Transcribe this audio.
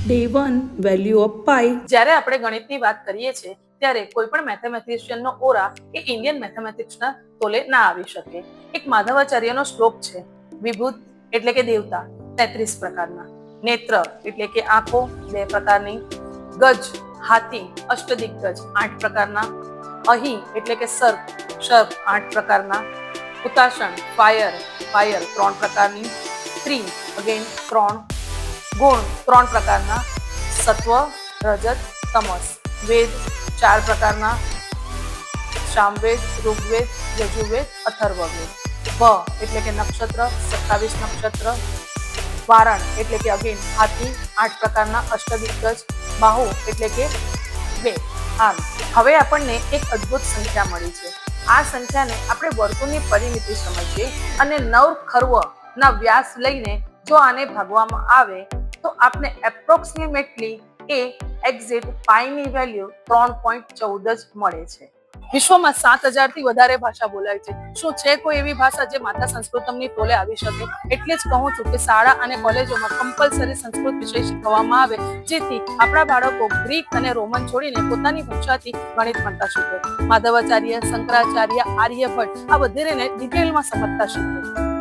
Day 1 Value of pi. જ્યારે આપણે ગણિતની વાત કરીએ છીએ ત્યારે કોઈ પણ મેથેમેટિશિયનનો ઓરા એ ઇન્ડિયન મેથેમેટિક્સના તોલે ના આવી શકે. એક માધવાચાર્યનો શ્લોક છે, વિભૂત એટલે કે દેવતા 33 પ્રકારના, નેત્ર એટલે કે આંખો 2 પ્રકારની, ગજ હાથી અષ્ટદિગ્ગજ 8 પ્રકારના, અહી એટલે કે સર્પ 8 પ્રકારના, હુતાશન ફાયર 3 પ્રકારની, ત્રી અગેન 3, ગુણ 3 પ્રકારના, સત્વ રજત તમસ, વેદ 4 પ્રકારના, સામવેદ ઋગ્વેદ યજુર્વેદ અથર્વવેદ, ભ એટલે કે નક્ષત્ર 27 નક્ષત્ર, વારણ એટલે કે અગેન હાથી 8 પ્રકારના અષ્ટદિગ્ગજ, બાહુ એટલે કે 2 આમ. હવે આપણને એક અદ્ભુત સંખ્યા મળી છે. આ સંખ્યાને આપણે વર્તુળની પરિમિતિ સમજીએ અને 9 ખર્વ ના વ્યાસ લઈને જો આને ભાગવામાં આવે તો આપને એપ્રોક્સિમેટલી એ એક્ઝેક્ટ પાઈની વેલ્યુ 3.14 જ મળે છે. વિશ્વમાં 7000 થી વધારે ભાષા બોલાય છે. શું છે કોઈ એવી ભાષા જે માતા સંસ્કૃતમની તોલે આવી શકે? એટલે જ કહું છું કે શાળા અને કોલેજોમાં કમ્પલસરી સંસ્કૃત વિષય શીખવવામાં આવે, જેથી આપણા બાળકો ગ્રીક અને રોમન છોડીને પોતાની ભાષાથી ગણિત ભણતા શીખે. માધવાચાર્ય, શંકરાચાર્ય, આર્યભટ્ટ આ વગેરેને ડિટેલમાં સમજતા શીખે.